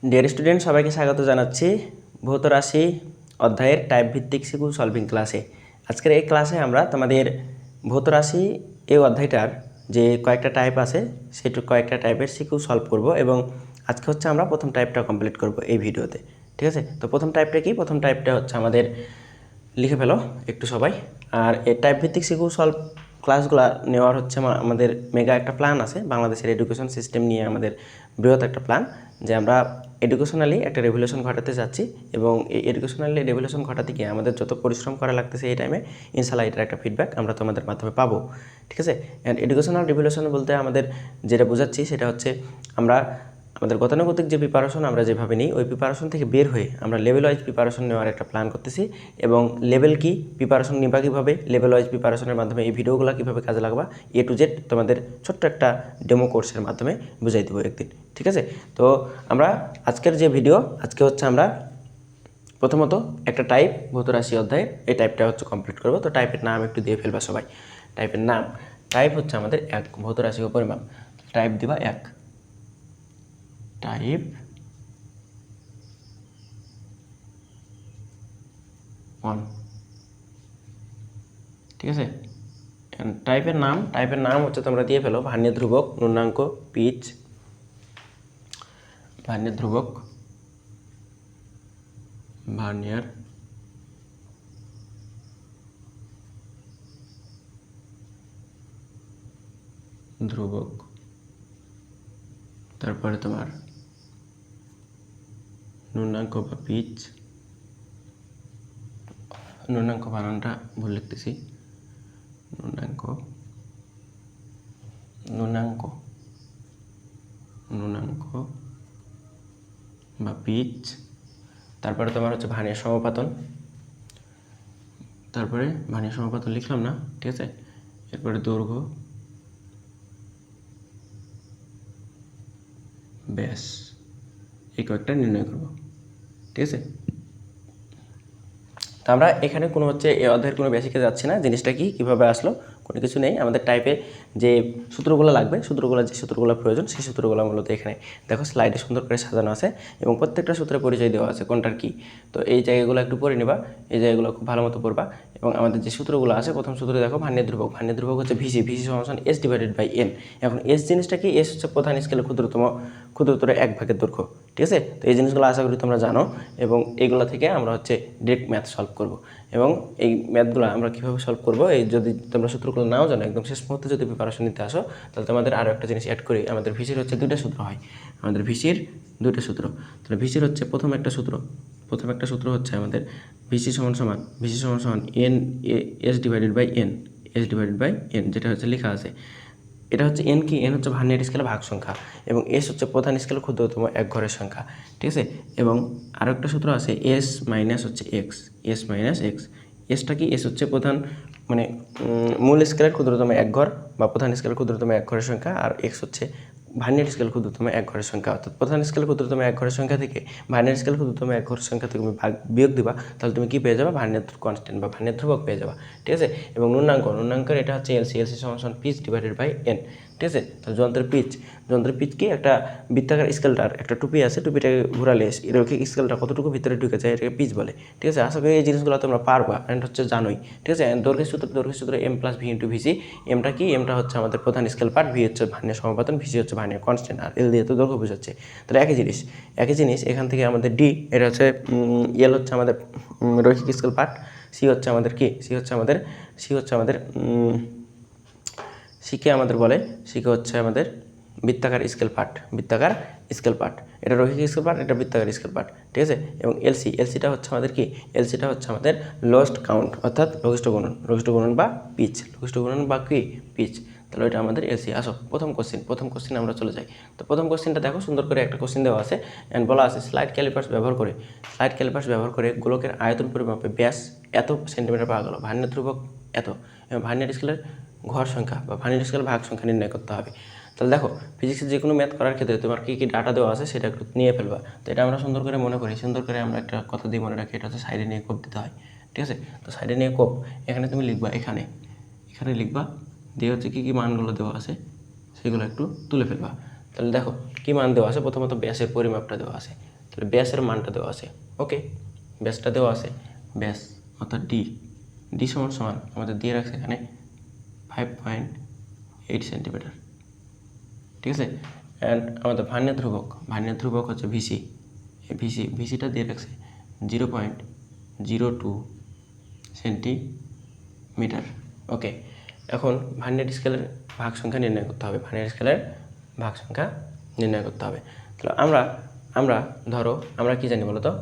Dear student, সবাইকে স্বাগত জানাচ্ছি ভৌত রাশি অধ্যায়ের টাইপ ভিত্তিক সিকিউ সলভিং ক্লাসে। আজকের এই ক্লাসে আমরা তোমাদের ভৌত রাশি এই অধ্যায়টার যে কয়েকটা টাইপ আছে সেটা কয়েকটা টাইপের সিকিউ সলভ করব এবং আজকে হচ্ছে আমরা প্রথম টাইপটা কমপ্লিট করব এই ভিডিওতে। ঠিক আছে, তো প্রথম টাইপটা কি? প্রথম টাইপটা হচ্ছে আমাদের লিখে ফেলো একটু সবাই। আর এই টাইপ ভিত্তিক সিকিউ সলভ ক্লাসগুলো নেওয়ার হচ্ছে আমাদের মেগা একটা প্ল্যান আছে, বাংলাদেশের এডুকেশন সিস্টেম নিয়ে আমাদের বৃহৎ একটা প্ল্যান, যে আমরা এডুকেশনালি একটা রেভলিউশন ঘটাতে যাচ্ছি এবং এই এডুকেশনালি রেভলিউশন ঘটাতে গিয়ে আমাদের যত পরিশ্রম করা লাগতেছে এই টাইমে ইনশাল্লাহ এটার একটা ফিডব্যাক আমরা তোমাদের মাধ্যমে পাবো। ঠিক আছে, অ্যান্ড এডুকেশনাল রেভলিউশন বলতে আমাদের যেটা বোঝাচ্ছি সেটা হচ্ছে আমরা আমাদের গতানুগতিক যে প্রিপারেশন আমরা যেভাবে নিই ওই প্রিপারেশন থেকে বের হয়ে আমরা লেভেল ওয়াইজ প্রিপারেশন নেওয়ার একটা প্ল্যান করতেছি। এবং লেভেল কি, প্রিপারেশন নিবা কীভাবে, লেভেল ওয়াইজ প্রিপারেশনের মাধ্যমে এই ভিডিওগুলো কীভাবে কাজে লাগবা, টু জেড তোমাদের ছোট্ট একটা ডেমো কোর্সের মাধ্যমে বুঝাই দেবো একদিন। ঠিক আছে, তো আমরা আজকের যে ভিডিও আজকে হচ্ছে আমরা প্রথমত একটা টাইপ ভৌত রাশি অধ্যায় এই টাইপটা হচ্ছে কমপ্লিট করবো। তো টাইপের নাম একটু দিয়ে ফেলবা সবাই। টাইপের নাম, টাইপ হচ্ছে আমাদের এক, ভৌত রাশি ও পরিমাপ। টাইপ দিবা এক, টাইপ 1। ঠিক আছে, টাইপের নাম হচ্ছে তোমরা দিয়ে ফেলো ভার্নিয়ার ধ্রুবক, ন্যূনাঙ্ক, পিচ, ভার্নিয়ার ধ্রুবক, ভার্নিয়ার ধ্রুবক, তারপরে তোমার ন্যূনাঙ্ক বা পিচ, ন্যূনাঙ্ক বানানটা ভুল লিখতেছি, ন্যূনাঙ্ক বা পিচ, তারপরে তোমার হচ্ছে ভার্নিয়ার সমাপাতন, তারপরে ভার্নিয়ার সমাপাতন লিখলাম না, ঠিক আছে, এরপরে দৈর্ঘ্য, ব্যাস, এই কয়েকটা নির্ণয় করব। ঠিক আছে, তো আমরা এখানে কোনো হচ্ছে এই অধ্যায়ের কোনো বেসিকে যাচ্ছি না। জিনিসটা কি, কীভাবে আসলো, কোনো কিছু নেই। আমাদের টাইপে যে সূত্রগুলো লাগবে, যে সূত্রগুলো প্রয়োজন সেই সূত্রগুলো মূলত এখানে দেখো স্লাইডে সুন্দর করে সাজানো আছে এবং প্রত্যেকটা সূত্রে পরিচয় দেওয়া আছে কোনটার কি। তো এই জায়গাগুলো একটু পড়ে নিবা, এই জায়গাগুলো খুব ভালো মতো পড়বা। এবং আমাদের যে সূত্রগুলো আছে, প্রথম সূত্রে দেখো ভার্নিয়ার ধ্রুবক হচ্ছে ভিসি সমান এস ডিভাইডেড বাই এন। এখন এস জিনিসটা কি, এস হচ্ছে প্রধান স্কেলের ক্ষুদ্রতর এক ভাগের দৈর্ঘ্য। ঠিক আছে, তো এই জিনিসগুলো আশা করি তোমরা জানো এবং এইগুলো থেকে আমরা হচ্ছে ডিরেক্ট ম্যাথ সলভ করব। এবং এই ম্যাথগুলো আমরা কীভাবে সলভ করবো, এই যদি তোমরা সূত্রগুলো নাও জানো, একদম শেষ মুহূর্তে যদি প্রিপারেশন নিতে আসো তাহলে তোমাদের আরও একটা জিনিস অ্যাড করি। আমাদের ভিসির হচ্ছে দুইটা সূত্র হয়, আমাদের ভিসির দুইটা সূত্র। তাহলে ভিসির হচ্ছে প্রথম একটা সূত্র হচ্ছে আমাদের ভিসি সমান N S divided by N, যেটা হচ্ছে লেখা আছে। এটা হচ্ছে এন কি, এন হচ্ছে ভার্নিয়ার স্কেলের ভাগ সংখ্যা এবং এস হচ্ছে প্রধান স্কেলের ক্ষুদ্রতম এক ঘরের সংখ্যা। ঠিক আছে, এবং আরও একটা সূত্র আছে এস মাইনাস এক্স। এসটা কি, এস হচ্ছে প্রধান মানে মূল স্কেলের ক্ষুদ্রতম এক ঘর বা প্রধান স্কেলের ক্ষুদ্রতম এক ঘরের সংখ্যা, আর এক্স হচ্ছে ভার্নিয়ার স্কেল ক্ষুদ্রতম এক ঘরের সংখ্যা। অর্থাৎ প্রধান স্কেল ক্ষুদ্রতম এক ঘরের সংখ্যা থেকে ভার্নিয়ার স্কেল ক্ষুদ্রতম এক ঘরের সংখ্যা থেকে তুমি বিয়োগ দিবা, তাহলে তুমি কি পেয়ে যাবে, ভার্নিয়ার কনস্ট্যান্ট বা ভার্নিয়ার ধ্রুবক পেয়ে যাবা। ঠিক আছে, এবং ন্যূনাঙ্কের এটা হচ্ছে এলসি সমান পিচ ডিভাইডেড বাই এন। ঠিক আছে, তাহলে যন্ত্রের পিচ কি, একটা বৃত্তাকার স্কেলটার একটা টুপি আছে, টুপিটাকে ঘোরালে রৈখিক স্কেলটা কতটুকু ভিতরে ঢুকে যায় এটাকে পিচ বলে। ঠিক আছে, আশা করি এই জিনিসগুলো তোমরা পারবা অ্যান্ড হচ্ছে জানোই। ঠিক আছে, দৈর্ঘ্যের সূত্র M plus V into VC. এমটা কি, এমটা হচ্ছে আমাদের প্রধান স্কেল পার্ট, ভি হচ্ছে ভার্নিয়ার সমাপাতন, ভিসি হচ্ছে ভার্নিয়ার কনস্ট্যান্ট, আর এল দিয়ে তো দৈর্ঘ্য বোঝাচ্ছে। তাহলে একই জিনিস এখান থেকে আমাদের ডি, এটা হচ্ছে এল হচ্ছে আমাদের রৈখিক স্কেল পার্ট, সি হচ্ছে আমাদের কি, সিকে হচ্ছে আমাদের বৃত্তাকার স্কেল পার্ট, এটা রৈখিক স্কেল পার্ট, এটা বৃত্তাকার স্কেল পার্ট। ঠিক আছে, এবং এলসিটা হচ্ছে আমাদের কি, এলসিটা হচ্ছে আমাদের লোয়েস্ট কাউন্ট অর্থাৎ লঘিষ্ঠ গুণন বা পিচ, পিচ। তাহলে এটা আমাদের এলসি। আসো প্রথম কোশ্চেন আমরা চলে যাই। তো প্রথম কোশ্চেনটা দেখো, সুন্দর করে একটা কোশ্চেন দেওয়া আছে অ্যান্ড বলা আছে স্লাইড ক্যালিপার্স ব্যবহার করে গোলকের আয়তন পরিমাপে ব্যাস এত সেন্টিমিটার পাওয়া গেল, ভার্নিয়ার ধ্রুবক এত এবং ভার্নিয়ার স্কেলের ঘর সংখ্যা বা ভার্নিয়ার স্কেলের ভাগ সংখ্যা নির্ণয় করতে হবে। তাহলে দেখো ফিজিক্সের যে কোনো ম্যাথ করার ক্ষেত্রে তোমার কী ডাটা দেওয়া আছে সেটা একটু নিয়ে ফেলবা। তো এটা আমরা সুন্দর করে মনে করি, সুন্দর করে আমরা একটা কথা দিয়ে মনে রাখি, এটা হচ্ছে সাইডে নিয়ে কোপ দিতে হয়। ঠিক আছে, তো সাইডে নিয়ে কোপ, এখানে তুমি লিখবা, এখানে লিখবা দিয়ে হচ্ছে কী মানগুলো দেওয়া আছে সেগুলো একটু তুলে ফেলবা। তাহলে দেখো কী মান দেওয়া আছে, প্রথমত ব্যাসের পরিমাপটা দেওয়া আছে, তাহলে ব্যাসের মানটা দেওয়া আছে। ওকে, ব্যাসটা দেওয়া আছে, ব্যাস অর্থাৎ ডি সমান সমান আমাদের দিয়ে রাখছে এখানে 5.8 সেন্টিমিটার, ঠিক আছে। অ্যান্ড আমাদের ভার্নিয়ার ধ্রুবক হচ্ছে ভিসি, এই ভিসিটা দিয়ে রাখছে 0.02 সেন্টিমিটার। ওকে, এখন ভার্নিয়ার স্কেলের ভাগ সংখ্যা নির্ণয় করতে হবে, তাহলে আমরা ধরো আমরা কি জানি বলো তো,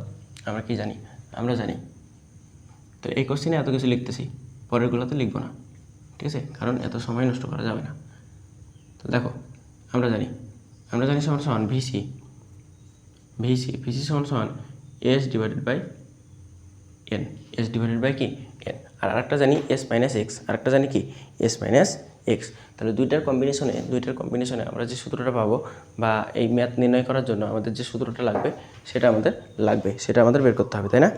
আমরা জানি তো এই কোশ্চেনে এত কিছু লিখতেছি, পরেরগুলোতে লিখবো না, ঠিক আছে, কারণ এত সময় নষ্ট করা যাবে না। তো দেখো আমরা জানি সমান সমান ভিসি সমান সমান এস ডিভাইডেড বাই এন, কি এন। আর আরেকটা জানি এস মাইনাস এক্স, তাহলে দুইটার কম্বিনেশনে আমরা যে সূত্রটা পাবো বা এই ম্যাথ নির্ণয় করার জন্য আমাদের যে সূত্রটা লাগবে সেটা আমাদের বের করতে হবে, তাই না?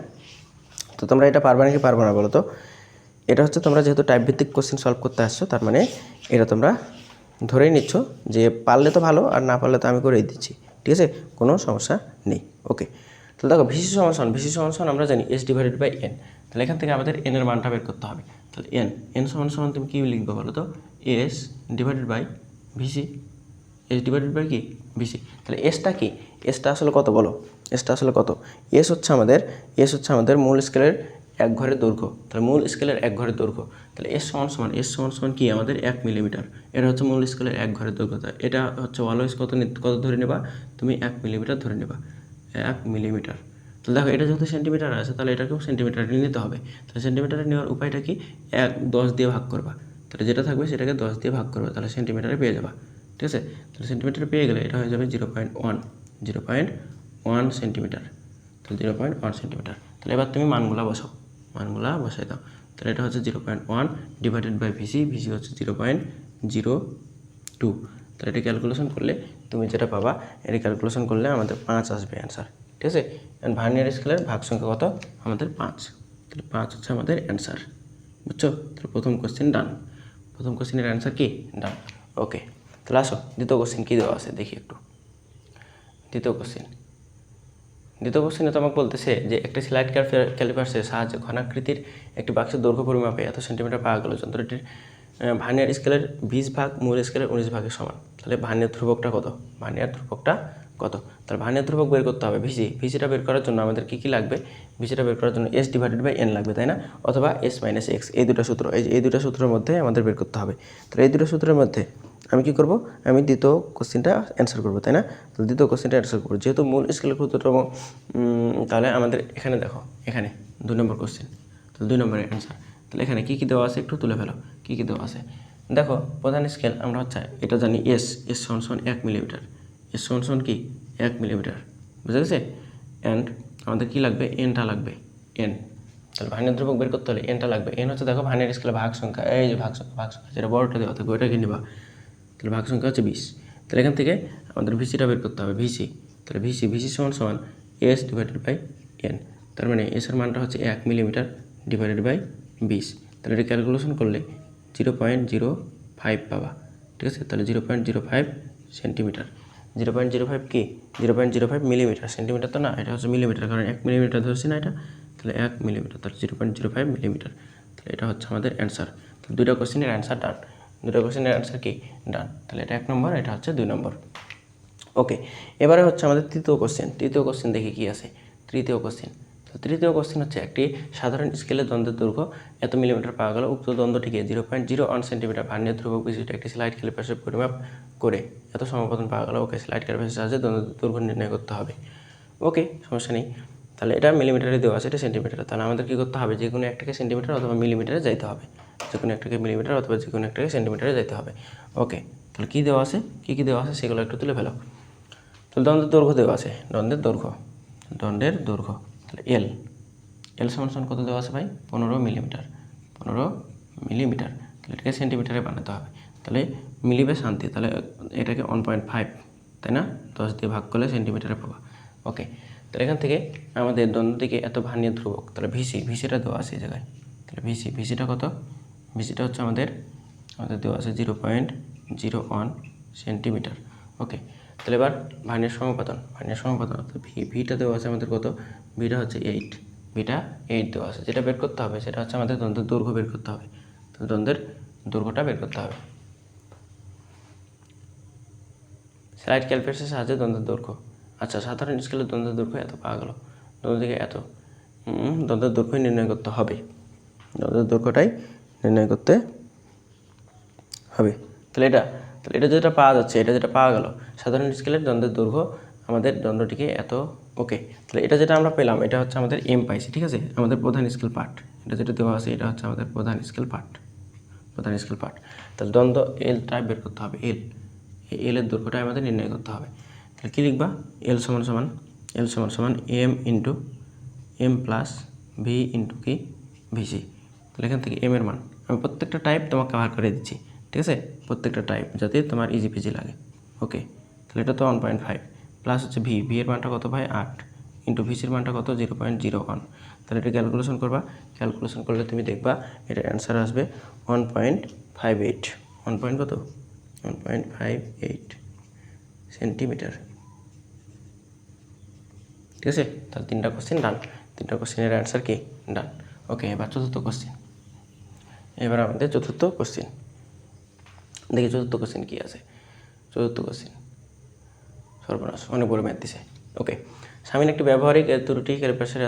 তো তোমরা এটা পারবে নাকি পারবো না বলো তো? এটা হচ্ছে তোমরা যেহেতু টাইপ ভিত্তিক কোশ্চেন সলভ করতে আসছো, তার মানে এটা তোমরা ধরেই নিচ্ছ যে পারলে তো ভালো, আর না পারলে তো আমি করেই দিচ্ছি, ঠিক আছে, কোনো সমস্যা নেই। ওকে, তাহলে দেখো ভিসি সমান আমরা জানি এস ডিভাইডেড বাই এন, তাহলে এখান থেকে আমাদের এন এর মানটা বের করতে হবে। তাহলে এন সমান তুমি কী লিখবে বলো তো? এস ডিভাইডেড বাই ভিসি, তাহলে এসটা কি? এসটা আসলে কত বলো? এস হচ্ছে আমাদের মূল স্কেলের এক ঘরের দৈর্ঘ্য, তাহলে এস সমান সমান কি আমাদের 1 মিলিমিটার, এটা হচ্ছে মূল স্কেলের এক ঘরের দৈর্ঘ্য। এটা হচ্ছে অলওয়েজ কত ধরে নেবা তুমি? 1 মিলিমিটার ধরে নেবা, 1 মিলিমিটার। তাহলে দেখো এটা যেহেতু সেন্টিমিটার আছে, তাহলে এটাকেও সেন্টিমিটারে নিতে হবে। তাহলে সেন্টিমিটারে নেওয়ার উপায়টা কি? 10 দিয়ে ভাগ করবা, তাহলে যেটা থাকবে সেটাকে 10 দিয়ে ভাগ করবা, তাহলে সেন্টিমিটারে পেয়ে যাবা, ঠিক আছে। তাহলে সেন্টিমিটারে পেয়ে গেলে এটা হয়ে যাবে 0.1 সেন্টিমিটার, তাহলে 0.1 সেন্টিমিটার। তাহলে এবার তুমি মানগুলা বসাই দাও। তাহলে এটা হচ্ছে 0.1 ডিভাইডেড বাই ভিসি হচ্ছে 0.02। তাহলে এটা ক্যালকুলেশন করলে তুমি যেটা পাবা, এটা ক্যালকুলেশন করলে আমাদের 5 আসবে অ্যান্সার, ঠিক আছে। অ্যান্ড ভার্নিয়ার স্কেলের ভাগ সংখ্যা কত? আমাদের 5, তাহলে 5 হচ্ছে আমাদের অ্যান্সার, বুঝছো? তাহলে প্রথম কোশ্চেনের অ্যান্সার কি? ডান। ওকে, তাহলে আসো দ্বিতীয় কোশ্চেন কী দেওয়া আছে দেখি একটু। দ্বিতীয় কোশ্চেনে তোমাকে বলতেছে যে একটা স্লাইড ক্যালিপার্সের সাহায্যে ঘনাকৃতির একটি বাক্সের দৈর্ঘ্য পরিমাপে এত সেন্টিমিটার পাওয়া গেল। যন্ত্রটির ভার্নিয়ার স্কেলের 20 ভাগ মূল স্কেলের 19 ভাগের সমান। তাহলে ভার্নিয়ার ধ্রুবকটা কত? তাহলে ভার্নিয়ার ধ্রুবক বের করতে হবে ভিসিটা বের করার জন্য আমাদের কী লাগবে? ভিসিটা বের করার জন্য এস ডিভাইডেড বাই এন লাগবে, তাই না? অথবা এস মাইনাস এক্স, এই দুটো সূত্র, এই দুটো সূত্রের মধ্যে আমাদের বের করতে হবে। তাহলে এই দুটো সূত্রের মধ্যে আমি কী করব? আমি দ্বিতীয় কোশ্চেনটা অ্যান্সার করবো, তাই না? তাহলে দ্বিতীয় কোশ্চেনটা অ্যান্সার করবো, যেহেতু মূল স্কেলের ক্ষুদ্রতম, তাহলে আমাদের এখানে দেখো, এখানে 2 নম্বর কোশ্চেন, তাহলে 2 নম্বরের অ্যান্সার। তাহলে এখানে কী দেওয়া আছে একটু তুলে ফেলো, কী দেওয়া আছে দেখো। প্রধান স্কেল আমরা হচ্ছে এটা জানি এস সমান 1 মিলিমিটার, কি 1 মিলিমিটার, বুঝা গেছে। অ্যান্ড আমাদের কী লাগবে? এনটা লাগবে, তাহলে ভার্নিয়ার ধ্রুবক বের করতে হলে এনটা লাগবে। এন হচ্ছে দেখো ভার্নিয়ার স্কেলের ভাগ সংখ্যা, এই যে ভাগ সংখ্যা যেটা বড়টা দেওয়া থাকবে ওইটাকে নিবা, তাহলে ভাগ সংখ্যা হচ্ছে 20। তাহলে এখান থেকে আমাদের ভিসিটা বের করতে হবে, তাহলে ভিসি সমান এস ডিভাইডেড বাই এন, তার মানে এসের মানটা হচ্ছে 1 মিলিমিটার ডিভাইডেড বাই 20। তাহলে এটা ক্যালকুলেশন করলে 0.05 পাবা, ঠিক আছে। তাহলে 0.05 সেন্টিমিটার, 0.05 কি? 0.05 মিলিমিটার, সেন্টিমিটার তো না, এটা হচ্ছে মিলিমিটার, কারণ 1 মিলিমিটার ধরছি না এটা, তাহলে 1 মিলিমিটার, তাহলে 0.05 মিলিমিটার। তাহলে এটা হচ্ছে আমাদের অ্যান্সার। তাহলে দুইটা কোশ্চেনের অ্যান্সার ডান, কি ডান। তাহলে এটা 1 নম্বর, এটা হচ্ছে 2 নম্বর। ওকে, এবারে হচ্ছে আমাদের তৃতীয় কোশ্চেন দেখি কি আছে। তৃতীয় কোশ্চেন হচ্ছে একটি সাধারণ স্কেলের দ্বন্দ্বের দৈর্ঘ্য এত মিলিমিটার পাওয়া গেল। উক্ত দ্বন্দ্বটিকে 0.01 সেন্টিমিটার ভার্নিয়ার ধ্রুবক বিশিষ্ট একটি স্লাইড ক্যালিপার্সে পরিমাপ করে এত সমাপতন পাওয়া গেল। ওকে, স্লাইড ক্যালিপার্সের সাহায্যে দ্বন্দ্বের দৈর্ঘ্য নির্ণয় করতে হবে। ওকে, সমস্যা নেই। তাহলে এটা মিলিমিটারে দেওয়া আছে, এটা সেন্টিমিটারে। তাহলে আমাদের কী করতে হবে? যে কোনো একটাকে সেন্টিমিটার অথবা মিলিমিটারে যাইতে হবে, সেন্টিমিটারে যাইতে হবে। ওকে, তাহলে কী দেওয়া আছে, কী দেওয়া আছে সেগুলো একটু তুলে ফেলো। তাহলে দ্বন্দ্বের দৈর্ঘ্য দেওয়া আছে, দ্বন্দ্বের দৈর্ঘ্য, তাহলে এল সমান কত দেওয়া আছে ভাই? 15 মিলিমিটার, তাহলে এটাকে সেন্টিমিটারে বানাতে হবে। তাহলে মিলিবে শান্তি, তাহলে এটাকে 1.5, তাই না? 10 দিয়ে ভাগ করলে সেন্টিমিটারে পাবা। ওকে, তাহলে এখান থেকে আমাদের দ্বন্দ্বটিকে এত ভার্নিয়ার ধ্রুবক, তাহলে ভিসিটা দেওয়া আছে এই জায়গায়। তাহলে ভিসিটা কত? ভিসিটা হচ্ছে আমাদের দেওয়া আছে 0.01 সেন্টিমিটার। ওকে, তাহলে এবার ভার্নিয়ার সমাপতন অর্থাৎ ভিটা দেওয়া আছে আমাদের কত, ভিটা হচ্ছে 8, ভিটা 8 দেওয়া আছে। যেটা বের করতে হবে সেটা হচ্ছে আমাদের দ্বন্দ্বের দৈর্ঘ্য বের করতে হবে। তো দ্বন্দ্বের দৈর্ঘ্যটা বের করতে হবে। স্লাইড ক্যালকুলেটরের সাহায্যে দ্বন্দ্বের দৈর্ঘ্য, আচ্ছা সাধারণ স্কেলের দ্বন্দ্বের দৈর্ঘ্য এত পাওয়া গেল, দ্বন্দ্ব থেকে এত, দ্বন্দ্বের দৈর্ঘ্যই নির্ণয় করতে হবে, দ্বন্দ্বের দৈর্ঘ্যটাই নির্ণয় করতে হবে। তাহলে এটা যেটা পাওয়া যাচ্ছে, এটা যেটা পাওয়া গেল সাধারণ স্কেলের দ্বন্দ্বের দৈর্ঘ্য আমাদের দ্বন্দ্বটিকে এত, ওকে। তাহলে এটা যেটা আমরা পেলাম এটা হচ্ছে আমাদের এম পাইছি, ঠিক আছে, আমাদের প্রধান স্কেল পার্ট, এটা যেটা দেওয়া আছে এটা হচ্ছে আমাদের প্রধান স্কেল পার্ট। তাহলে দ্বন্দ্ব এলটা বের করতে হবে, এল এর দৈর্ঘ্যটা আমাদের নির্ণয় করতে হবে। তাহলে কী লিখবা, এল সমান M into M plus V into কি ভিসি। তাহলে এখান থেকে এম এর মান আমি প্রত্যেকটা টাইপ তোমাকে কভার করে দিচ্ছি, ঠিক আছে, প্রত্যেকটা টাইপ যাতে তোমার ইজি পিজি লাগে, ওকে। তাহলে এটা তো 1.5 প্লাস হচ্ছে ভি এর মানটা কত ভাই 8 ইন্টু ভিসির মানটা কত 0.01। তাহলে এটা ক্যালকুলেশন করবা, ক্যালকুলেশন করলে তুমি দেখবা এটা অ্যান্সার আসবে 1.58, 1.58 সেন্টিমিটার, ঠিক আছে। তাহলে 3টা কোশ্চেন ডান, 3টা কোশ্চেনের অ্যান্সার কি ডান, ওকে। এবার চতুর্থ কোশ্চেন, আমাদের চতুর্থ কোশ্চেন দেখি চতুর্থ কোশ্চেন কী আছে। চতুর্থ কোশ্চেন সর্বনাশ, অনেক বড় ম্যাথ দিছে, ওকে। সামনে একটি ব্যবহারিক ত্রুটি ক্যালিব্রেশন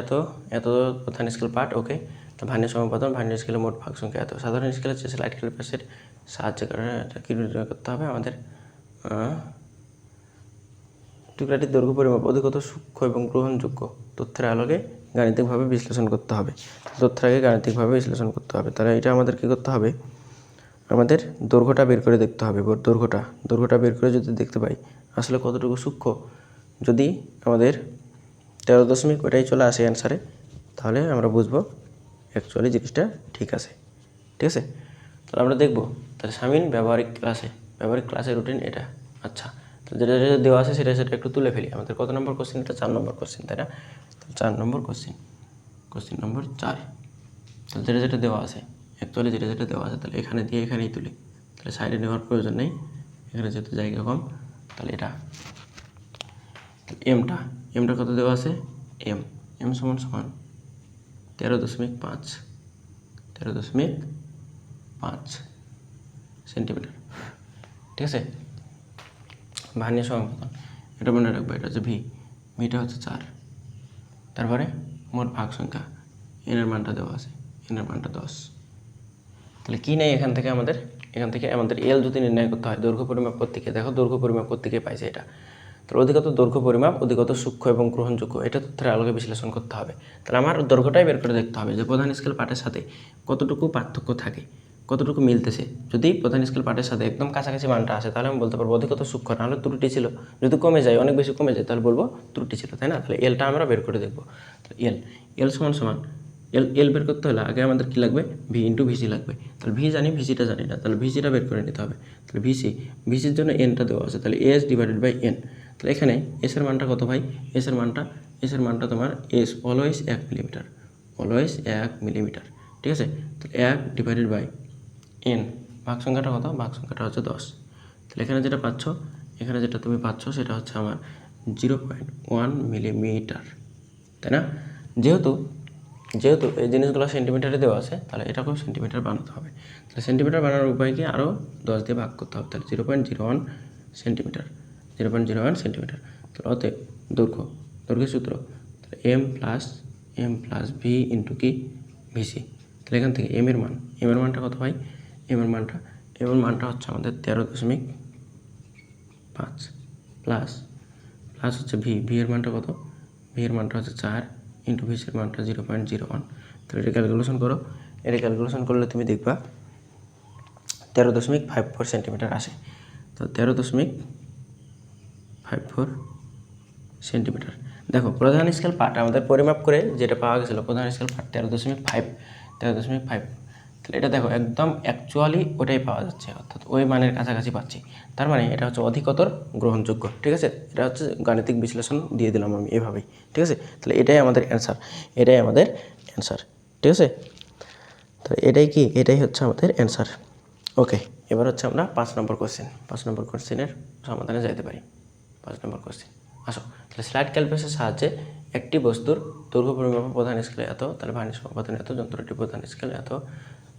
এত প্রধান স্কেল পার্ট, ওকে। তো ভার্নিয়ার সমাপতন, ভার্নিয়ার স্কেলের মোট ভাগ সংখ্যা এত, সাধারণ স্কেলের চেয়ে স্লাইড ক্যালিব্রেশনের সাহায্য করে এটা কী নির্ণয় করতে হবে আমাদের, টুকরাটির দৈর্ঘ্য পরিমাপ অধিকতর সূক্ষ্ম এবং গ্রহণযোগ্য তথ্যের আলোকে গাণিতিকভাবে বিশ্লেষণ করতে হবে, তাহলে এটা আমাদের কী করতে হবে, আমাদের দৈর্ঘ্যটা বের করে দেখতে হবে, দৈর্ঘ্যটা বের করে যদি দেখতে পাই আসলে কতটুকু সূক্ষ্ম, যদি আমাদের 13 ওটাই চলে আসে অ্যান্সারে, তাহলে আমরা বুঝবো অ্যাকচুয়ালি জিনিসটা ঠিক আছে, ঠিক আছে। তাহলে আমরা দেখব, তাহলে সামিন ব্যবহারিক ক্লাসের রুটিন এটা, আচ্ছা। তো যেটা দেওয়া আছে সেটা একটু তুলে ফেলি। আমাদের কত নম্বর কোশ্চেন, এটা 4 নম্বর কোশ্চেন, তাই না? 4 নম্বর কোশ্চেন নম্বর 4। তাহলে যেটা দেওয়া আছে, অ্যাকচুয়ালি যেটা দেওয়া আছে তাহলে এখানে দিয়ে এখানেই তুলি, তাহলে সাইডে নেওয়ার প্রয়োজন নেই, এখানে যেহেতু জায়গা কম। তাহলে এটা এমটা কত দেওয়া আছে, এম সমান 13.5 সেন্টিমিটার, ঠিক আছে। ভার্নিয়ার সমাপতন এটা মনে রাখবো, এটা হচ্ছে ভিটা হচ্ছে 4, তারপরে মোট ভাগ সংখ্যা এনের মানটা দেওয়া আছে, এনের মানটা 10। তাহলে কী নেই এখান থেকে আমাদের এল যদি নির্ণয় করতে হয় দৈর্ঘ্য পরিমাপ কর্তৃকে, দেখো দৈর্ঘ্য পরিমাপ কর্তৃকে পাইছে এটা। তাহলে অধিকতর দৈর্ঘ্য পরিমাপ অধিকতর সূক্ষ্ম এবং গ্রহণযোগ্য এটা তথ্যের আলোকে বিশ্লেষণ করতে হবে। তাহলে আমার দৈর্ঘ্যটাই বের করে দেখতে হবে যে প্রধান স্কেল পার্টের সাথে কতটুকু পার্থক্য থাকে, কতটুকু মিলতেছে। যদি প্রধান স্কেল পার্টের সাথে একদম কাছাকাছি মানটা আসে তাহলে আমি বলতে পারবো অধিকতর সূক্ষ্ম, নাহলে ত্রুটি ছিল। যদি কমে যায়, অনেক বেশি কমে যায়, তাহলে বলবো ত্রুটি ছিল, তাই না? তাহলে এলটা আমরা বের করে দেখবো। এল সমান এল বের করতে হলে আগে আমাদের কী লাগবে, ভি ইন্টু ভিসি লাগবে। তাহলে ভি জানি, ভিসিটা জানি না, তাহলে ভিসিটা বের করে নিতে হবে। তাহলে ভিসির জন্য এনটা দেওয়া আছে, তাহলে এস ডিভাইডেড বাই এন। তাহলে এখানে এসের মানটা কত ভাই, এসের মানটা তোমার এস অলওয়েজ 1 মিলিমিটার, ঠিক আছে। তাহলে 1 ডিভাইডেড বাই এন, ভাগ সংখ্যাটা কত, ভাগ সংখ্যাটা হচ্ছে 10। তাহলে এখানে যেটা তুমি পাচ্ছ সেটা হচ্ছে আমার 0.1 মিলিমিটার, তাই না? যেহেতু এই জিনিসগুলো সেন্টিমিটারে দেওয়া আছে, তাহলে এটাকেও সেন্টিমিটার বানাতে হবে। তাহলে সেন্টিমিটার বানানোর উপায় কি, আরও 10 দিয়ে ভাগ করতে হবে। তাহলে 0.01 সেন্টিমিটার। তাহলে অতএব দৈর্ঘ্যের সূত্র, তাহলে এম প্লাস ভি ইন্টু কি ভিসি। তাহলে এখান থেকে এম এর মানটা কত হয়, এম এর মানটা হচ্ছে আমাদের 13.5 প্লাস হচ্ছে ভি এর মানটা কত, ভি এর মানটা হচ্ছে 4 ইন্টু ভিসির মানটা 0.01। তাহলে এটা ক্যালকুলেশন করো, ক্যালকুলেশন করলে তুমি দেখবা 13.54 সেন্টিমিটার আসে। তো 13.54 সেন্টিমিটার। দেখো প্রধান স্কেল পার্ট আমাদের পরিমাপ করে যেটা পাওয়া গেছিলো, প্রধান স্কেল পার্ট 13.5। তাহলে এটা দেখো একদম অ্যাকচুয়ালি ওটাই পাওয়া যাচ্ছে, অর্থাৎ ওই মানের কাছাকাছি পাচ্ছি। তার মানে এটা হচ্ছে অধিকতর গ্রহণযোগ্য, ঠিক আছে। এটা হচ্ছে গাণিতিক বিশ্লেষণ দিয়ে দিলাম আমি এভাবেই, ঠিক আছে। তাহলে এটাই আমাদের অ্যান্সার, ঠিক আছে। তাহলে এটাই হচ্ছে আমাদের অ্যান্সার, ওকে। এবার হচ্ছে আমরা 5 নম্বর কোশ্চেনের সমাধানে যাইতে পারি। 5 নম্বর কোশ্চেন। আসো তাহলে স্লাইড ক্যালকুলাসের সাহায্যে একটি বস্তুর দৈর্ঘ্য পরিমাপ প্রধান স্কেলে এত, তাহলে ভার্নিয়ার সমাপতন এত, যন্ত্রটি প্রধান স্কেলে এত।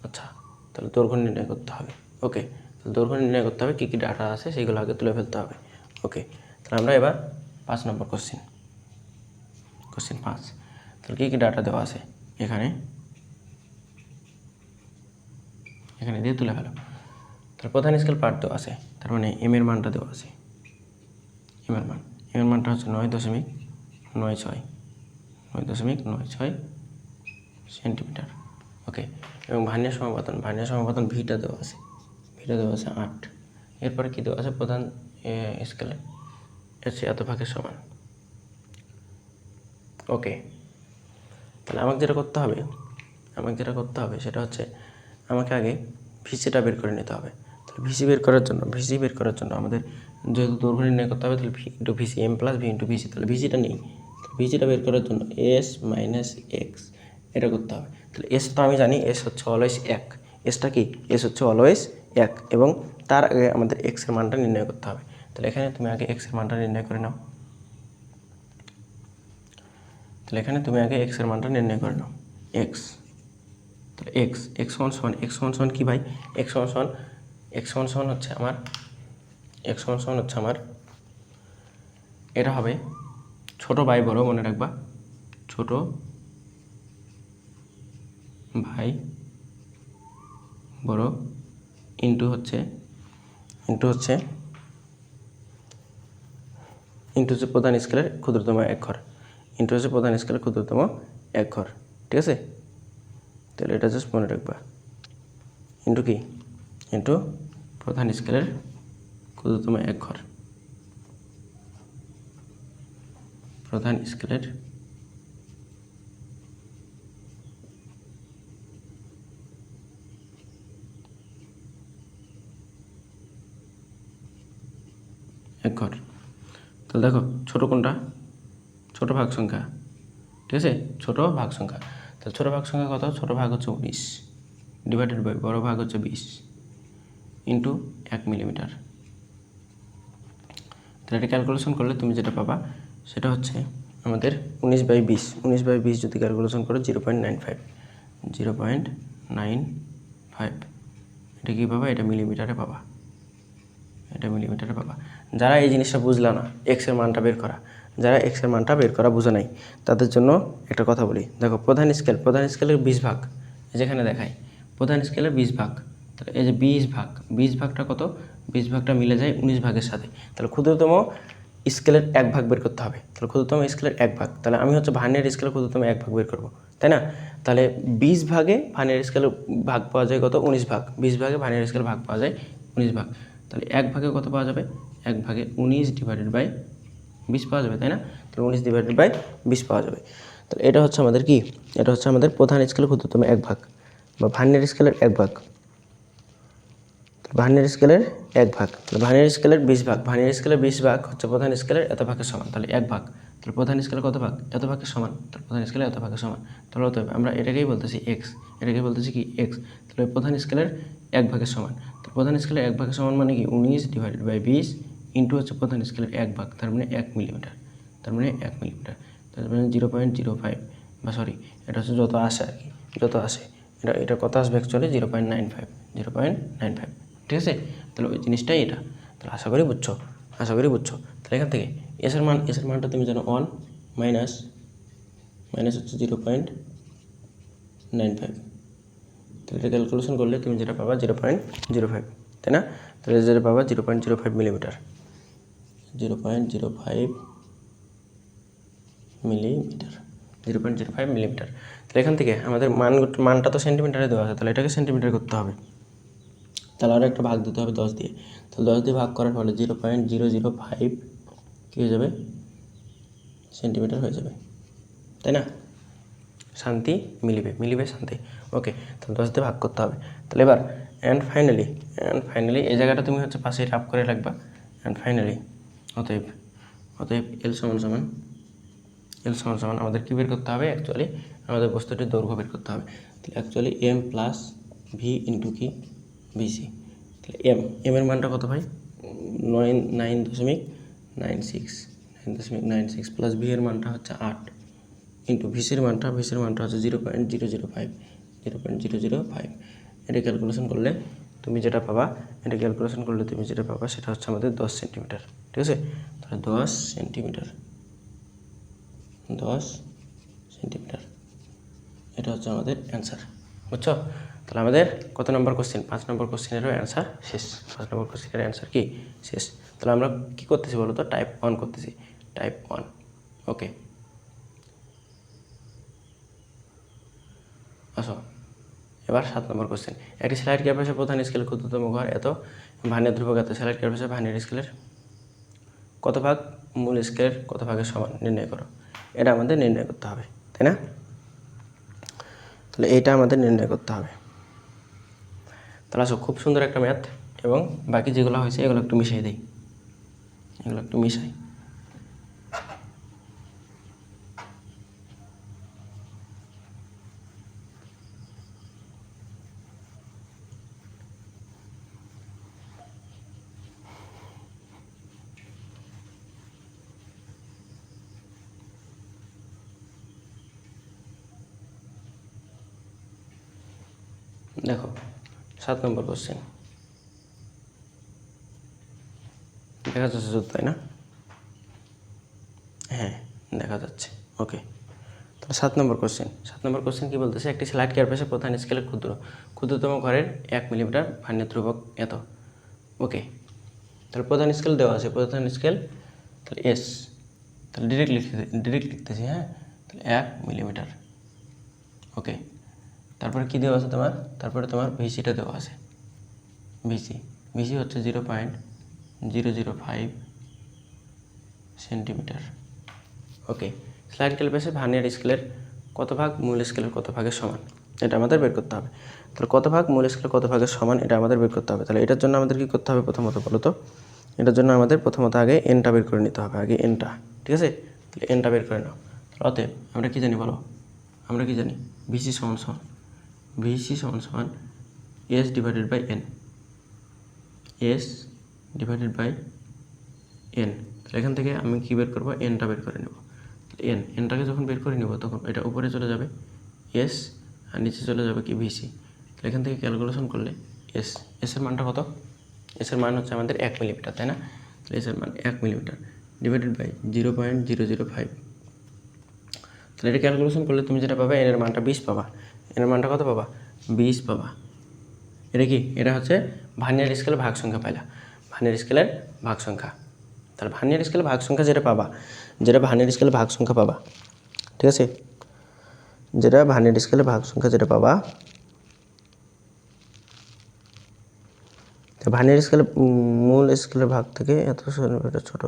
আচ্ছা, তাহলে দৈর্ঘ্য নির্ণয় করতে হবে। ওকে, তাহলে দৈর্ঘ্য নির্ণয় করতে হবে, কী কী ডাটা আছে সেইগুলো আগে তুলে ফেলতে হবে। ওকে, তাহলে আমরা এবার 5 নম্বর কোশ্চেন 5, তাহলে কী কী ডাটা দেওয়া আছে এখানে দিয়ে তুলে ফেলো। তার প্রধান স্কেল পার্ট দেওয়া আছে, তার মানে এম এর মানটা দেওয়া আছে। এম এর মানটা হচ্ছে 9.96 সেন্টিমিটার। ওকে, এবং ভার্নিয়ার সমাপতন ভিটা দেওয়া আছে 8। এরপরে কী দেওয়া আছে, প্রধান স্কেলে এত ভাগের সমান। ওকে, তাহলে আমাকে যেটা করতে হবে সেটা হচ্ছে আমাকে আগে ভিসিটা বের করে নিতে হবে। তাহলে ভিসি বের করার জন্য আমাদের যেহেতু দৈর্ঘ্য নির্ণয় করতে হবে, তাহলে V into VC, M plus V into VC. তাহলে ভিসিটা নেই, ভিসিটা বের করার জন্য এস মাইনাস এক্স এটা করতে হবে। তাহলে এস তো আমি জানি, এস হচ্ছে অলওয়েজ 1। এসটা কি, এস হচ্ছে অলওয়েজ 1, এবং তার আগে আমাদের এক্সের মানটা নির্ণয় করতে হবে। তাহলে এখানে তুমি আগে এক্সের মানটা নির্ণয় করে নাও। এক্স, তাহলে এক্স সমান কি ভাই, এক্স সমান হচ্ছে আমার এটা হবে ছোট ভাই বড়, মনে রাখবা, ছোট ভাই বড় ইন্টু হচ্ছে প্রধান স্কেলের ক্ষুদ্রতম এক ঘর, ঠিক আছে। তাহলে এটা জাস্ট মনে রাখবা, ইন্টু প্রধান স্কেলের ক্ষুদ্রতম এক ঘর, প্রধান স্কেলের এক ঘর। তাহলে দেখো ছোট কোনটা, ছোট ভাগ সংখ্যা, ঠিক আছে, ছোট ভাগ সংখ্যা। তাহলে ছোট ভাগ সংখ্যা কত, ছোট ভাগ হচ্ছে 19 ডিভাইডেড বাই বড় ভাগ হচ্ছে 20 ইন্টু 1 মিলিমিটার। তাহলে এটা ক্যালকুলেশন করলে তুমি যেটা পাবা সেটা হচ্ছে আমাদের 19/20 যদি ক্যালকুলেশন করো 0.95, এটা কী পাবা, এটা মিলিমিটারে পাবা। যারা এই জিনিসটা বুঝলা না, এক্সের মানটা বের করা বুঝো নাই, তাদের জন্য একটা কথা বলি। দেখো প্রধান স্কেলের 20 ভাগ, যেখানে দেখায় প্রধান স্কেলের 20 ভাগ, তাহলে এই যে 20 ভাগটা কত, 20 ভাগটা মিলে যায় 19 ভাগের সাথে। তাহলে ক্ষুদ্রতম স্কেলের 1 ভাগ বের করতে হবে। তাহলে ক্ষুদ্রতম স্কেলের 1 ভাগ, তাহলে আমি হচ্ছে ভার্নিয়ার স্কেলের ক্ষুদ্রতম 1 ভাগ বের করবো, তাই না। তাহলে 20 ভাগে ভার্নিয়ার স্কেলের ভাগ পাওয়া যায় কত, 19 ভাগ। 20 ভাগে ভার্নিয়ার স্কেলের ভাগ পাওয়া যায় 19 ভাগ। তাহলে 1 ভাগে কত পাওয়া যাবে, 1 ভাগে 19 ডিভাইডেড বাই 20 পাওয়া যাবে, তাই না। তাহলে 19 ডিভাইডেড বাই 20 পাওয়া যাবে। তাহলে এটা হচ্ছে আমাদের কি, এটা হচ্ছে আমাদের প্রধান স্কেলের ক্ষুদ্রতম 1 ভাগ বা ভার্নিয়ার স্কেলের 1 ভাগ। ভার্নিয়ার স্কেলের 1 ভাগ, তাহলে ভার্নিয়ার স্কেলের 20 ভাগ, ভার্নিয়ার স্কেলের 20 ভাগ হচ্ছে প্রধান স্কেলের এত ভাগের সমান, তাহলে 1 ভাগ। তাহলে প্রধান স্কেলের কত ভাগ, এত ভাগের সমান, তাহলে প্রধান স্কেলের এত ভাগের সমান। তাহলে অতএব আমরা এটাকেই বলতেছি এক্স, এক্স। তাহলে প্রধান স্কেলের 1 ভাগের সমান, তো প্রধান স্কেলের 1 ভাগের সমান মানে কি 19 ডিভাইডেড বাই 20 ইন্টু হচ্ছে প্রধান স্কেলের 1 ভাগ, তার মানে 1 মিলিমিটার, তার মানে 0.05 বা সরি এটা হচ্ছে যত আসে আর কি, এটা কত আসবে অ্যাকচুয়ালি 0.95, ঠিক আছে। তাহলে ওই জিনিসটাই এটা। তাহলে আশা করি বুঝছো। তাহলে এখান থেকে এসের মানটা তুমি জানো 1 মাইনাস হচ্ছে 0.95। তাহলে এটা ক্যালকুলেশন করলে তুমি যেটা পাবা 0.05, তাই না। তাহলে যেটা পাবা 0.05 মিলিমিটার, 0.05 মিলিমিটার। তাহলে এখান থেকে আমাদের মানটা তো সেন্টিমিটারে দেওয়া আছে, তাহলে এটাকে সেন্টিমিটার করতে হবে। তাহলে আরও একটা ভাগ দিতে হবে 10 দিয়ে। তাহলে 10 দিয়ে ভাগ করার ফলে 0.005 কী হয়ে যাবে, সেন্টিমিটার হয়ে যাবে, তাই না। শান্তি মিলিবে শান্তি। ওকে, তাহলে 10 দিয়ে ভাগ করতে হবে। তাহলে এবার অ্যান্ড ফাইনালি এই জায়গাটা তুমি হচ্ছে পাশে রাফ করে রাখবা। অ্যান্ড ফাইনালি অতএব এল সমান আমাদের কী বের করতে হবে, অ্যাকচুয়ালি আমাদের বস্তুটির দৈর্ঘ্য বের করতে হবে। তাহলে actually M plus V into কি ভিসি। তাহলে এম এর মানটা কত ভাই, 9.96 9.96 প্লাস ভি এর মানটা হচ্ছে 8 ইন্টু ভিসির মানটা হচ্ছে 0.005 এটা ক্যালকুলেশন করলে তুমি যেটা পাবা সেটা হচ্ছে আমাদের 10 সেন্টিমিটার। ঠিক আছে, তাহলে 10 সেন্টিমিটার এটা হচ্ছে আমাদের অ্যান্সার। বুঝছো? তাহলে আমাদের কত নম্বর কোশ্চেন? 5 নম্বর কোশ্চেনেরও অ্যান্সার শেষ। 5 নম্বর কোশ্চেনের অ্যান্সার কি শেষ। তাহলে আমরা কি করতেছি বলো তো? টাইপ 1 করতেছি, টাইপ 1। ওকে, আসো এবার 7 নম্বর কোশ্চেন। একটি স্লাইড ক্যারপাসের প্রধান স্কেল ক্ষুদ্রতম ঘর এত, ভার্নিয়ার ধ্রুবক এত, স্লাইড ক্যারপাসের ভার্নিয়ার স্কেলের কত ভাগ মূল স্কেলের কত ভাগের সমান নির্ণয় করো। এটা আমাদের নির্ণয় করতে হবে, তাই না? তাহলে এইটা আমাদের নির্ণয় করতে হবে। তাহলে আসো, খুব সুন্দর একটা ম্যাথ, এবং বাকি যেগুলো হয়েছে এগুলো একটু মিশিয়ে দিই, দেখো 7 নম্বর কোশ্চেন দেখা যাচ্ছে তো, তাই না? হ্যাঁ, দেখা যাচ্ছে। ওকে, তাহলে 7 নম্বর কোশ্চেন কি বলতেছে? একটি স্লাইড ক্যারপাসের প্রধান স্কেলের ক্ষুদ্রতম ঘরের 1 মিলিমিটার ভার্নিয়ার ধ্রুবক এত। ওকে, তাহলে প্রধান স্কেল দেওয়া আছে, তাহলে এস, তাহলে ডিরেক্ট লিখতেছি। হ্যাঁ, তাহলে 1 মিলিমিটার। ওকে, তারপরে কি দেওয়া আছে তোমার? তারপরে তোমার ভিসিটা দেওয়া আছে। ভিসি হচ্ছে 0.005 সেন্টিমিটার। ওকে, স্লাইড ক্যারপাসের ভার্নিয়ার স্কেলের কত ভাগ মূল স্কেলের কত ভাগের সমান, এটা আমাদের বের করতে হবে। তাহলে কত ভাগ মূল স্কেলের কত ভাগের সমান, এটা আমাদের বের করতে হবে। তাহলে এটার জন্য আমাদের কী করতে হবে? প্রথমত বলো তো, এটার জন্য আমাদের প্রথমত আগে এনটা বের করে নিতে হবে, এনটা। ঠিক আছে, তাহলে এনটা বের করে নাও। অতএব আমরা কী জানি বলো? আমরা কি জানি? ভিসি সমান এস ডিভাইডেড বাই এন। তাহলে এখান থেকে আমি কী বের করবো? এনটা বের করে নেব। এনটাকে যখন বের করে নেব তখন এটা উপরে চলে যাবে এস, আর নিচে চলে যাবে কি? ভিসি। তাহলে এখান থেকে ক্যালকুলেশন করলে এসের মানটা কত? এসের মান হচ্ছে আমাদের 1 মিলিমিটার, তাই না? তাহলে এসের মান 1 মিলিমিটার ডিভাইডেড বাই 0.005। তাহলে এটা ক্যালকুলেশন করলে তুমি যেটা পাবে, এনের মানটা 20 পাবা। এনের মানটা কত পাবা? 20 পাবা। এটা কি? এটা হচ্ছে ভার্নিয়ার স্কেলের ভাগ সংখ্যা পাইলা, ভার্নিয়ার স্কেলের ভাগ সংখ্যা। তাহলে ভার্নিয়ার স্কেলের ভাগ সংখ্যা যেটা ভার্নিয়ার স্কেলের ভাগ সংখ্যা পাবা, ঠিক আছে? যেটা ভার্নিয়ার স্কেলের ভাগ সংখ্যা যেটা পাবা, ভার্নিয়ার স্কেলের মূল স্কেলের ভাগ থেকে এত সেন্টিমিটার ছোট।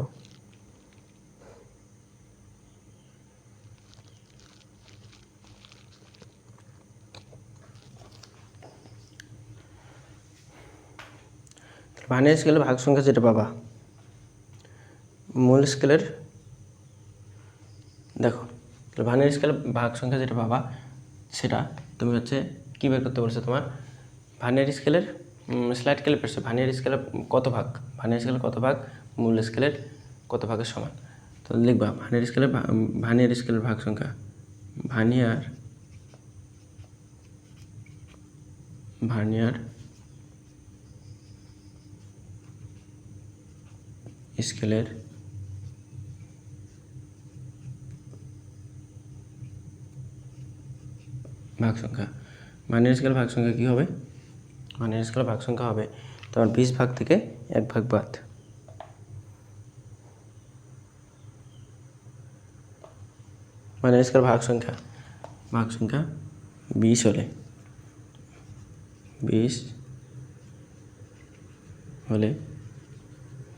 ভার্নিয়ার স্কেলের ভাগ সংখ্যা যেটা পাবা মূল স্কেলের, দেখো ভার্নিয়ার স্কেলের ভাগ সংখ্যা যেটা পাবা সেটা তুমি হচ্ছে কী বের করতে বলছো? তোমার ভার্নিয়ার স্কেলের স্লাইড ক্যালিপার্সে ভার্নিয়ার স্কেলের কত ভাগ মূল স্কেলের কত ভাগের সমান। তো লিখবা ভার্নিয়ার স্কেলের ভাগ সংখ্যা, ভার্নিয়ার স্কেলের ভাগ সংখ্যা। ভার্নিয়ার স্কেলের ভাগ সংখ্যা কী হবে? ভার্নিয়ার স্কেলের ভাগ সংখ্যা হবে তোমার 20 ভাগ থেকে 1 ভাগ বাদ। ভার্নিয়ার স্কেলের ভাগ সংখ্যা 20 হলে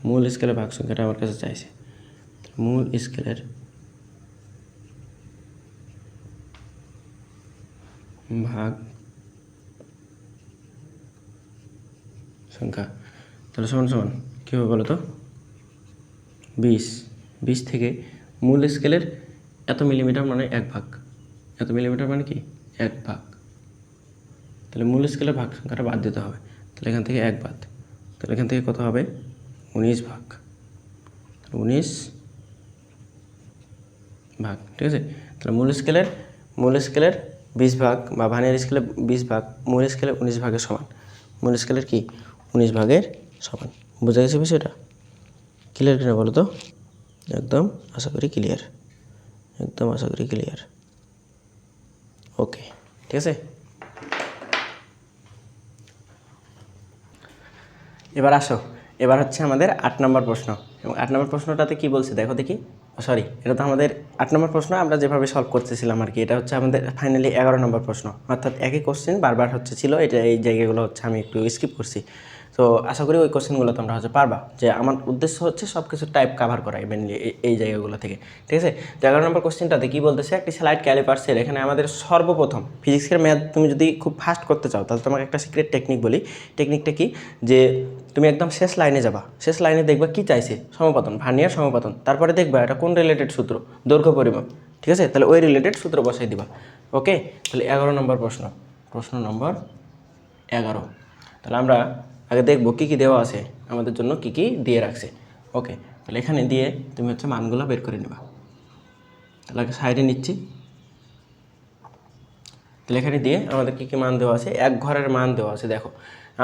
মূল স্কেলের ভাগ সংখ্যাটা আমার কাছে চাইছে। মূল স্কেলের ভাগ সংখ্যা, তাহলে সমান কী হবে বলো তো? 20 থেকে মূল স্কেলের এত মিলিমিটার মানে 1 ভাগ, এত মিলিমিটার মানে কি? 1 ভাগ। তাহলে মূল স্কেলের ভাগ সংখ্যাটা বাদ দিতে হবে, তাহলে এখান থেকে 1 বাদ, তাহলে এখান থেকে কত হবে? 19 ভাগ। 19 ভাগ, ঠিক আছে। তাহলে মূল স্কেলের 20 ভাগ বা ভার্নিয়ার স্কেলের 20 ভাগ মূল স্কেলের 19 ভাগের সমান। মূল স্কেলের কি 19 ভাগের সমান। বোঝা গেছে বিষয়টা? ক্লিয়ার কিনা বলো তো? একদম আশা করি ক্লিয়ার, একদম আশা করি ক্লিয়ার। ওকে, ঠিক আছে। এবার আসো, এবার হচ্ছে আমাদের 8 নম্বর প্রশ্ন। এবং 8 নম্বর প্রশ্নটাতে কি বলছে দেখো দেখি। সরি, এটা তো আমাদের 8 নম্বর প্রশ্ন আমরা যেভাবে সলভ করতেছিলাম আর কি। এটা হচ্ছে আমাদের ফাইনালি 11 নম্বর প্রশ্ন, অর্থাৎ একই কোশ্চেন বারবার হচ্ছে ছিল। এটা এই জায়গাগুলো হচ্ছে আমি একটু স্কিপ করছি। তো আশা করি ওই কোশ্চেনগুলো তোমরা হচ্ছে পারবা। যে আমার উদ্দেশ্য হচ্ছে সব কিছু টাইপ কাভার করা মেনলি এই জায়গাগুলো থেকে, ঠিক আছে। তো 11 নম্বর কোশ্চেনটাতে কী বলতেছে, একটি স্লাইড ক্যালিপার্সের এখানে আমাদের সর্বপ্রথম ফিজিক্সের ম্যাথ তুমি যদি খুব ফাস্ট করতে চাও তাহলে তোমাকে একটা সিক্রেট টেকনিক বলি। টেকনিকটা কি, যে তুমি একদম শেষ লাইনে যাবা, শেষ লাইনে দেখবা কি চাইছে, সমপাতন, ভার্নিয়ার সমপাতন। তারপরে দেখবা এটা কোন রিলেটেড সূত্র, দৈর্ঘ্য পরিমাপ, ঠিক আছে। তাহলে ওই রিলেটেড সূত্র বসাই দিবা। ওকে, তাহলে 11 নম্বর প্রশ্ন, প্রশ্ন নম্বর 11। তাহলে আমরা আগে দেখব কী কী দেওয়া আছে আমাদের জন্য, কী কী দিয়ে রাখছে। ওকে, তাহলে এখানে দিয়ে তুমি হচ্ছে মানগুলো বের করে নেবা। তাহলে আগে সাইডে নিচ্ছি। তাহলে এখানে দিয়ে আমাদের কী কী মান দেওয়া আছে, এক ঘরের মান দেওয়া আছে। দেখো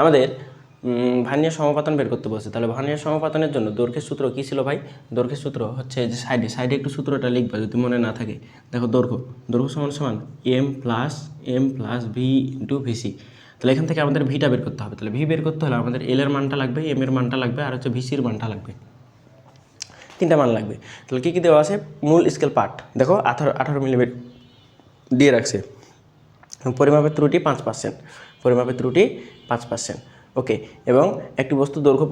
আমাদের ভার্নিয়ার সমপাতন বের করতে বলছে। তাহলে ভার্নিয়ার সমপাতনের জন্য দৈর্ঘ্যের সূত্র কী ছিল ভাই? দৈর্ঘ্যের সূত্র হচ্ছে যে সাইডে একটু সূত্রটা লিখবা যদি মনে না থাকে। দেখো দৈর্ঘ্য সমান সমান M plus V into VC. তাহলে এখান থেকে আমাদের ভিটা বের করতে হবে। তাহলে ভি বের করতে হলে আমাদের এল এর মানটা লাগবে, এম এর মানটা লাগবে, আর হচ্ছে ভিসির মানটা লাগবে। 3টা মান লাগবে। তাহলে কী কী দেওয়া আছে, মূল স্কেল পার্ট দেখো 18 মিলিমিটার দিয়ে রাখছে। পরিমাপের ত্রুটি 5%, পরিমাপের ত্রুটি 5%। ওকে, এবং একটি বস্তুর দৈর্ঘ্য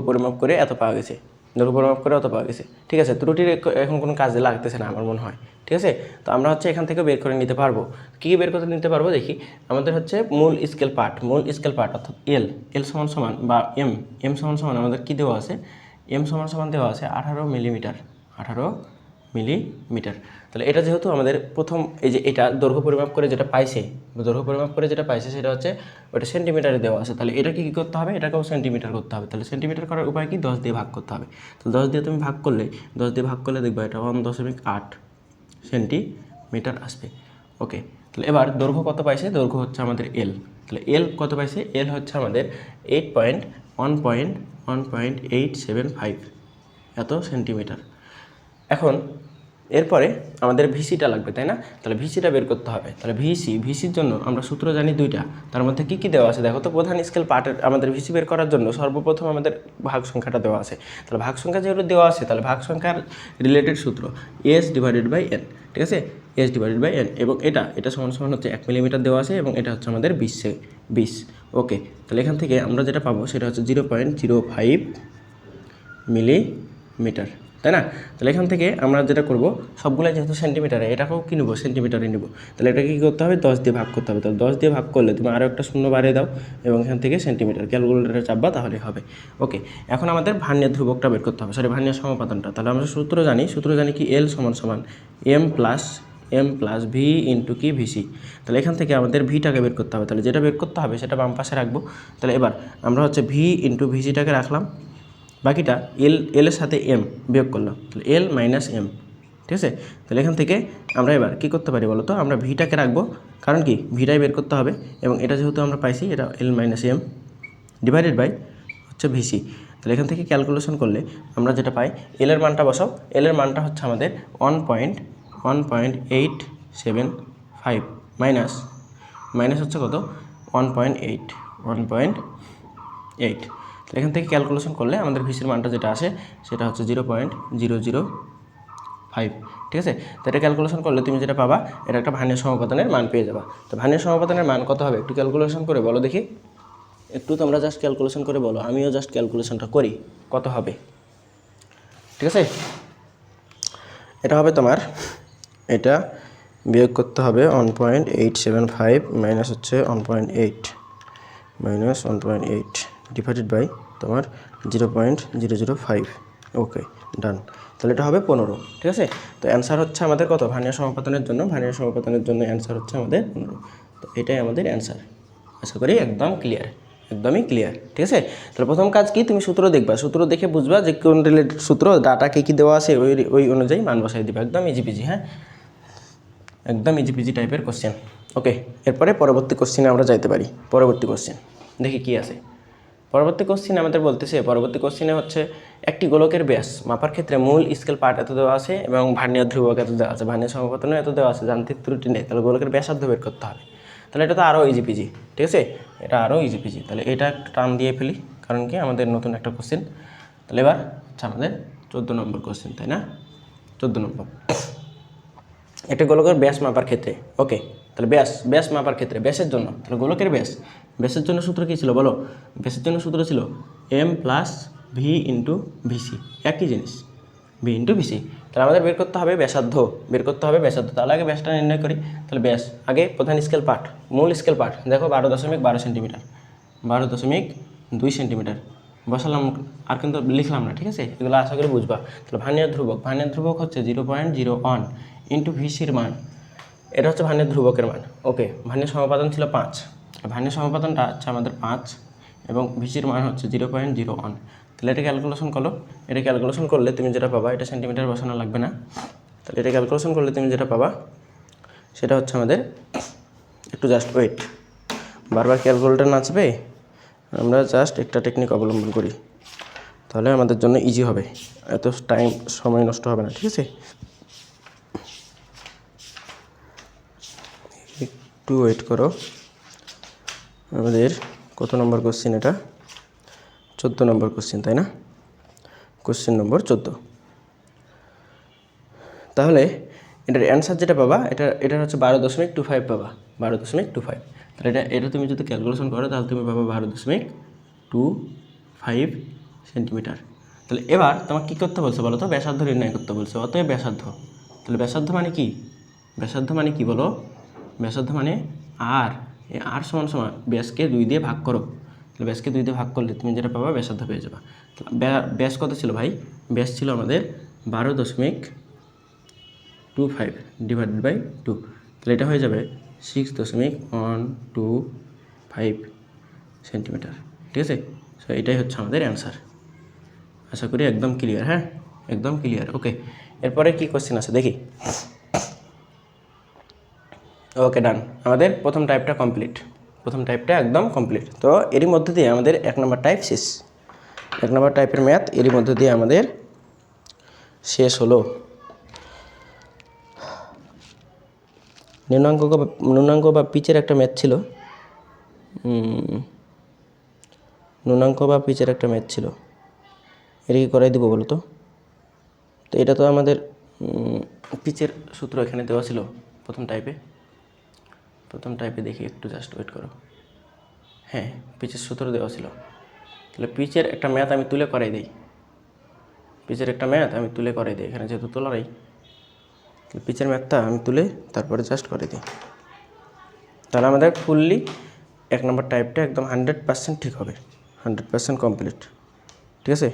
পরিমাপ করে এত পাওয়া গেছে, দৈর্ঘ্য পরিমাপ করে অত পাওয়া গেছে, ঠিক আছে। ত্রুটির এখন কোনো কাজে লাগতেছে না আমার মনে হয়, ঠিক আছে। তো আমরা হচ্ছে এখান থেকে বের করে নিতে পারবো। কী কী বের করে নিতে পারবো দেখি। আমাদের হচ্ছে মূল স্কেল পার্ট অর্থাৎ এল সমান সমান বা এম সমান সমান আমাদের কী দেওয়া আছে, এম সমান সমান দেওয়া আছে 18 মিলিমিটার, 18 মিলিমিটার। তাহলে এটা যেহেতু আমাদের প্রথম এই যে এটা দৈর্ঘ্য পরিমাপ করে যেটা পাইছে সেটা হচ্ছে ওটা সেন্টিমিটারে দেওয়া আছে। তাহলে এটা কী করতে হবে, এটাকেও সেন্টিমিটার করতে হবে। তাহলে সেন্টিমিটার করার উপায় কি, 10 দিয়ে ভাগ করতে হবে। তো 10 দিয়ে তুমি ভাগ করলে 10 দিয়ে ভাগ করলে দেখবে এটা 1.8 সেন্টিমিটার আসবে। ওকে, তাহলে এবার দৈর্ঘ্য কত পাইছে, দৈর্ঘ্য হচ্ছে আমাদের এল। তাহলে এল কত পাইছে, এল হচ্ছে আমাদের 1.875 এত সেন্টিমিটার। এখন এরপরে আমাদের ভিসিটা লাগবে, তাই না? তাহলে ভিসিটা বের করতে হবে। তাহলে ভিসির জন্য আমরা সূত্র জানি 2টা। তার মধ্যে কী কী দেওয়া আছে দেখো তো। প্রধান স্কেল পার্টের আমাদের ভিসি বের করার জন্য সর্বপ্রথম আমাদের ভাগ সংখ্যাটা দেওয়া আছে। তাহলে ভাগ সংখ্যা যেহেতু দেওয়া আছে, তাহলে ভাগ সংখ্যার রিলেটেড সূত্র S/N, ঠিক আছে, S/N। এবং এটা সমান সমান হচ্ছে 1 মিলিমিটার দেওয়া আছে এবং এটা হচ্ছে আমাদের 20। ওকে, তাহলে এখান থেকে আমরা যেটা পাবো সেটা হচ্ছে 0.05 মিলিমিটার, তাই না? তাহলে এখান থেকে আমরা যেটা করব, সবগুলো যেহেতু সেন্টিমিটারে, এটাকেও কী নেবো, সেন্টিমিটারে নেব। তাহলে এটাকে কী করতে হবে, 10 দিয়ে ভাগ করতে হবে। তাহলে 10 দিয়ে ভাগ করলে তুমি আরও একটা শূন্য বাড়িয়ে দাও এবং এখান থেকে সেন্টিমিটার ক্যালকুলেটারে চাপবা, তাহলে হবে। ওকে, এখন আমাদের ভার্নিয়ার ধ্রুবকটা বের করতে হবে, ভার্নিয়ার সমপাতনটা। তাহলে আমরা সূত্র জানি কি, এল সমান সমান এম প্লাস ভি ইন্টু কি ভিসি। তাহলে এখান থেকে আমাদের ভিটাকে বের করতে হবে। তাহলে যেটা বের করতে হবে সেটা বাম পাশে রাখবো। তাহলে এবার আমরা হচ্ছে ভি ইন্টু ভিসিটাকে রাখলাম, বাকিটা এর সাথে এম বিয়োগ করলাম। তাহলে এল মাইনাস এম, ঠিক আছে। তাহলে এখান থেকে আমরা এবার কী করতে পারি বলো তো, আমরা ভিটাকে রাখবো, কারণ কি ভিটাই বের করতে হবে। এবং এটা যেহেতু আমরা পাইছি, এটা L minus M divided by হচ্ছে ভিসি। তাহলে এখান থেকে ক্যালকুলেশন করলে আমরা যেটা পাই, এলের মানটা বসাও। এলের মানটা হচ্ছে আমাদের 1.875 মাইনাস হচ্ছে কত, 1.8। তাহলে এখান থেকে ক্যালকুলেশন করলে আমাদের ভিসির মানটা যেটা আসে সেটা হচ্ছে 0.005, ঠিক আছে। তো এটা ক্যালকুলেশন করলে তুমি যেটা পাবা, এটা একটা ভার্নিয়ার সমপাতনের মান পেয়ে যাবা। তো ভার্নিয়ার সমপাতনের মান কত হবে একটু ক্যালকুলেশন করে বলো দেখি। একটু তোমরা জাস্ট ক্যালকুলেশন করে বলো, আমিও জাস্ট ক্যালকুলেশনটা করি কত হবে, ঠিক আছে। এটা হবে তোমার, এটা বিয়োগ করতে হবে 1.875 মাইনাস হচ্ছে 1.8 ডিভাইডেড বাই তোমার 0.005। ওকে, ডান। তাহলে এটা হবে 15, ঠিক আছে। তো অ্যান্সার হচ্ছে আমাদের কত, ভার্নিয়ার সমপাতনের জন্য অ্যান্সার হচ্ছে আমাদের 15। তো এটাই আমাদের অ্যান্সার। আশা করি একদম ক্লিয়ার, একদমই ক্লিয়ার। ঠিক আছে, তাহলে প্রথম কাজ কি, তুমি সূত্র দেখবা, সূত্র দেখে বুঝবা যে কোন রিলেটেড সূত্র, ডাটা কী দেওয়া আছে ওই অনুযায়ী মান বসাই দিবা। একদম ইজিপিজি। হ্যাঁ, একদম ইজিপিজি টাইপের কোশ্চেন। ওকে, এরপরে পরবর্তী কোশ্চেনে আমরা যাইতে পারি। পরবর্তী কোশ্চেন দেখি কি আছে। পরবর্তী কোশ্চেন আমাদের বলতেছে, পরবর্তী কোশ্চেনে হচ্ছে একটি গোলকের ব্যাস মাপার ক্ষেত্রে মূল স্কেল পার্ট এত দেওয়া আছে এবং ভার্নিয়ার ধ্রুবক এত দেওয়া আছে, ভার্নিয়ার সমাপতনও এত দেওয়া আছে, যান্ত্রিক ত্রুটি নেই, তাহলে গোলকের ব্যাসার্ধ বের করতে হবে। তাহলে এটা তো আরও ইজিপিজি। ঠিক আছে, এটা আরও ইজিপিজি। তাহলে এটা একটা টার্ম দিয়ে ফেলি, কারণ কি আমাদের নতুন একটা কোশ্চেন। তাহলে এবার আচ্ছা আমাদের 14 নম্বর কোশ্চেন, তাই না? 14 নম্বর, একটা গোলকের ব্যাস মাপার ক্ষেত্রে। ওকে, তাহলে ব্যাস মাপার ক্ষেত্রে ব্যাসের জন্য, তাহলে গোলকের ব্যাসের জন্য সূত্র কী ছিল বলো? ব্যাসের জন্য সূত্র ছিল m + v × vc, একই জিনিস, v × vc। তাহলে আমাদের বের করতে হবে ব্যাসার্ধ, তাহলে আগে ব্যাসটা নির্ণয় করি। তাহলে ব্যাস আগে প্রধান স্কেল পার্ট, মূল স্কেল পার্ট দেখো 12.12 সেন্টিমিটার, 12.2 সেন্টিমিটার বসালাম, আর কিন্তু লিখলাম না। ঠিক আছে, এগুলো আশা করি বুঝবা। তাহলে ভার্নিয়ার ধ্রুবক হচ্ছে 0.01 × ভিসির মান, এটা হচ্ছে ভার্নিয়ার ধ্রুবকের মান। ওকে, ভার্নিয়ার সমাপাতন ছিল 5, ভার্নিয়ার সমাপাতনটা হচ্ছে আমাদের 5 এবং ভিসির মান হচ্ছে 0.01। তাহলে এটা ক্যালকুলেশন করো, এটা ক্যালকুলেশন করলে তুমি যেটা পাবা, এটা সেন্টিমিটার বসানো লাগবে না। তাহলে এটা ক্যালকুলেশন করলে তুমি যেটা পাবা সেটা হচ্ছে আমাদের, একটু জাস্ট ওয়েট, বারবার ক্যালকুলেটর নাচবে, আমরা জাস্ট একটা টেকনিক অবলম্বন করি, তাহলে আমাদের জন্য ইজি হবে, এত সময় নষ্ট হবে না। ঠিক আছে, একটু ওয়েট করো। আমাদের কত নম্বর কোশ্চেন এটা? 14 নম্বর কোশ্চেন, তাই না? Question number 14। তাহলে এটার অ্যান্সার যেটা পাবা, এটা হচ্ছে 12.25 পাবা, 12.25। তাহলে এটা তুমি যদি ক্যালকুলেশন করো তাহলে তুমি পাবা 12.25 সেন্টিমিটার। তাহলে এবার তোমাকে কী করতে বলছে বলো তো? ব্যাসার্ধ নির্ণয় করতে বলছে। অতএব ব্যাসার্ধ, তাহলে ব্যাসার্ধ মানে কি? ব্যাসার্ধ মানে কি বলো? ব্যাসার্ধ মানে আর, এই আর সমান ব্যাসকে 2 দিয়ে ভাগ করো। তাহলে ব্যাসকে 2 দিয়ে ভাগ করলে তুমি যেটা পাবা ব্যাসার্ধ পেয়ে যাবা। ব্যাস কত ছিল ভাই? ব্যাস ছিল আমাদের 12.25 / 2, তাহলে এটা হয়ে যাবে 6.125 সেন্টিমিটার। ঠিক আছে, সো এটাই হচ্ছে আমাদের অ্যান্সার। আশা করি একদম ক্লিয়ার। হ্যাঁ, একদম ক্লিয়ার। ওকে, এরপরে কি কোশ্চেন আছে দেখি। ওকে, ডান, আমাদের প্রথম টাইপটা কমপ্লিট, প্রথম টাইপটা একদম কমপ্লিট। তো এরই মধ্যে দিয়ে আমাদের 1 নম্বর টাইপ শেষ, 1 নম্বর টাইপের ম্যাথ এরই মধ্যে দিয়ে আমাদের শেষ হলো। ন্যূনাঙ্ক বা পিচের একটা ম্যাথ ছিল, এটা কি করাই দেবো বলো তো? তো এটা তো আমাদের পিচের সূত্র এখানে দেওয়া ছিল প্রথম টাইপে, দেখি একটু জাস্ট ওয়েট করো। হ্যাঁ, পিচের সূত্র দেওয়া ছিল। তাহলে পিচের একটা ম্যাথ আমি তুলে করাই দিই, এখানে যেহেতু তোলারাই, পিচের ম্যাথটা আমি তুলে তারপরে জাস্ট করে দিই। তাহলে আমাদের ফুললি 1 নম্বর টাইপটা একদম 100% ঠিক হবে, 100% কমপ্লিট। ঠিক আছে,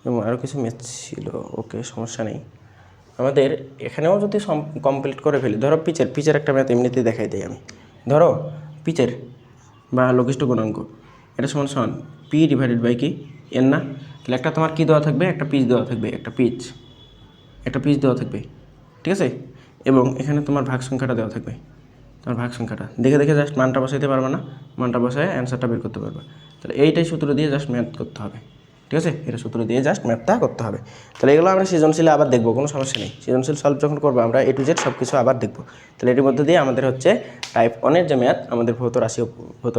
এবং আরও কিছু ম্যাথ ছিল। ওকে, সমস্যা নেই। আমাদের এখানেও যদি কমপ্লিট করে ফেলি, ধরো পিচের একটা ম্যাথ এমনিতেই দেখাই দিই আমি। ধরো পিচের বা লঘিষ্ঠ গুণাঙ্ক, এটা সমান P/কি এন না? তাহলে একটা তোমার কী দেওয়া থাকবে? একটা পিচ দেওয়া থাকবে, একটা পিচ দেওয়া থাকবে। ঠিক আছে, এবং এখানে তোমার ভাগ সংখ্যাটা দেওয়া থাকবে, তোমার ভাগ সংখ্যাটা দেখে জাস্ট মানটা বসাইতে পারবে না, মানটা বসায় অ্যান্সারটা বের করতে পারবে। তাহলে এইটাই সূত্র দিয়ে জাস্ট ম্যাথ করতে হবে। ঠিক আছে, এটা সূত্র দিয়ে জাস্ট ম্যাথটা করতে হবে। তাহলে এগুলো আমরা সৃজনশীলে আবার দেখবো, কোনো সমস্যা নেই। সৃজনশীল সলভ যখন করবো আমরা A to Z সব কিছু আবার দেখবো। তাহলে এটির মধ্যে দিয়ে আমাদের হচ্ছে টাইপ 1-এর যে ম্যাথ, আমাদের ভৌত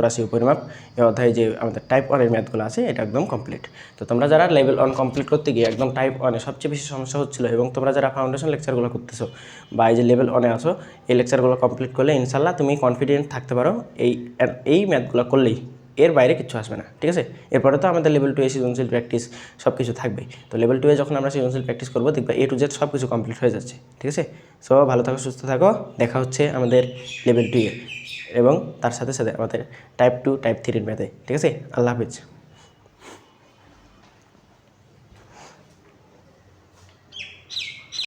রাশি ও পরিমাপ, এই অধ্যায়ে যে আমাদের টাইপ 1-এর ম্যাথগুলো আছে, এটা একদম কমপ্লিট। তো তোমরা যারা লেভেল 1 কমপ্লিট করতে গিয়ে একদম টাইপ 1-এ সবচেয়ে বেশি সমস্যা হচ্ছিলো, এবং তোমরা যারা ফাউন্ডেশন লেকচারগুলো করতেছো বা এই যে লেভেল 1-এ আছো, এই লেকচারগুলো কমপ্লিট করলে ইনশাল্লাহ তুমি কনফিডেন্ট থাকতে পারো এই ম্যাথগুলো করলেই, এর বাইরে কিছু আসবে না। ঠিক আছে, এরপরে তো আমাদের লেভেল 2-এ সৃজনশীল প্র্যাকটিস সব কিছু থাকবে। তো লেভেল 2-এ যখন আমরা সৃজনশীল প্র্যাকটিস করবো, দেখবে A to Z সব কিছু কমপ্লিট হয়ে যাচ্ছে। ঠিক আছে, সো ভালো থাকো, সুস্থ থাকো, দেখা হচ্ছে আমাদের লেভেল 2-এ এবং তার সাথে সাথে আমাদের টাইপ 2 টাইপ 3-এর ম্যাথে। ঠিক আছে, আল্লাহ হাফিজ।